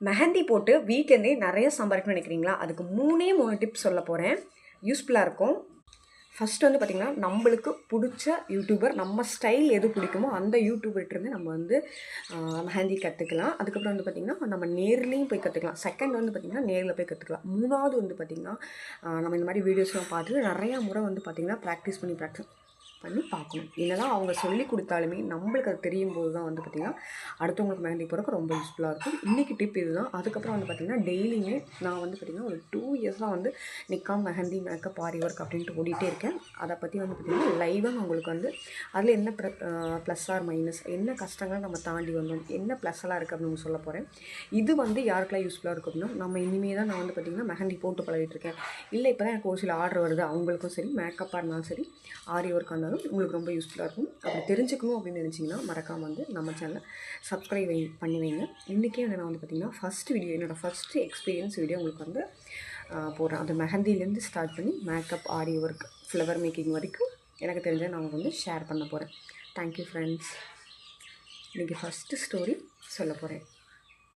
மெஹந்தி போட்டு வீக்கெண்டே நிறைய சம்பாதிக்கணும்னு நினைக்கிறீங்களா? அதுக்கு 3 டிப்ஸ் சொல்ல போகிறேன். யூஸ்ஃபுல்லாக இருக்கும். ஃபஸ்ட்டு வந்து பார்த்திங்கன்னா, நம்மளுக்கு பிடிச்ச யூடியூபர், நம்ம ஸ்டைல் எது பிடிக்குமோ அந்த யூடியூபர்கிட்டருந்து நம்ம வந்து மெஹந்தி கற்றுக்கலாம். அதுக்கப்புறம் வந்து பார்த்திங்கன்னா, நம்ம நேர்லேயும் போய் கற்றுக்கலாம். செகண்ட் வந்து பார்த்திங்கன்னா, நேரில் போய் கற்றுக்கலாம். மூணாவது வந்து பார்த்திங்கன்னா, நம்ம இந்த மாதிரி வீடியோஸ்லாம் பார்த்துட்டு நிறையா முறை வந்து பார்த்திங்கன்னா ப்ராக்டிஸ் பண்ணி பார்க்கணும். என்னதான் அவங்க சொல்லி கொடுத்தாலுமே நம்மளுக்கு அது தெரியும் போது தான் வந்து பார்த்திங்கன்னா அடுத்தவங்களுக்கு மெஹந்தி போகிறதுக்கு ரொம்ப யூஸ்ஃபுல்லாக இருக்கும். இன்றைக்கி டிப் இதுதான். அதுக்கப்புறம் வந்து பார்த்திங்கன்னா டெய்லியுமே நான் வந்து பார்த்திங்கன்னா ஒரு 2 இயர்ஸாக வந்து நிக்காம் மெஹந்தி மேக்கப் ஆரி ஒர்க் அப்படின்ட்டு ஓடிட்டே இருக்கேன். அதை பற்றி வந்து பார்த்திங்கன்னா லைவாக உங்களுக்கு வந்து அதில் என்ன ப்ளஸ் ஆர் மைனஸ், என்ன கஷ்டங்கள் நம்ம தாண்டி வந்தோம், என்ன ப்ளஸ்ஸெல்லாம் இருக்குது அப்படின்னு சொல்ல போகிறேன். இது வந்து யாருக்கெல்லாம் யூஸ்ஃபுல்லாக இருக்கும் அப்படின்னா, நம்ம இனிமேல் தான் நான் வந்து பார்த்திங்கன்னா மெஹந்தி போட்டு பழகிட்டுருக்கேன், இல்லை இப்போ தான் எனக்கு ஒரு சில ஆர்டர் வருது, அவங்களுக்கும் சரி, மேக்கப்பாக இருந்தாலும் சரி, ஆரி ஒர்க்காக இருந்தாலும் உங்களுக்கு ரொம்ப யூஸ்ஃபுல்லாக இருக்கும். அப்படி தெரிஞ்சுக்கணும் அப்படின்னு நினச்சிங்கன்னா மறக்காமல் வந்து நம்ம சேனலை சப்ஸ்கிரைப் பண்ணி வைங்க. இன்றைக்கே நான் வந்து பார்த்திங்கன்னா ஃபஸ்ட்டு வீடியோ, என்னோடய ஃபஸ்ட்டு எக்ஸ்பீரியன்ஸ் வீடியோ உங்களுக்கு வந்து போடுறேன். அது மெஹந்திலேருந்து ஸ்டார்ட் பண்ணி மேக்கப், ஆரி ஒர்க், ஃப்ளவர் மேக்கிங் வரைக்கும் எனக்கு தெரிஞ்ச நான் வந்து ஷேர் பண்ண போகிறேன். Thank you friends. இன்றைக்கி ஃபஸ்ட்டு ஸ்டோரி சொல்ல போகிறேன்.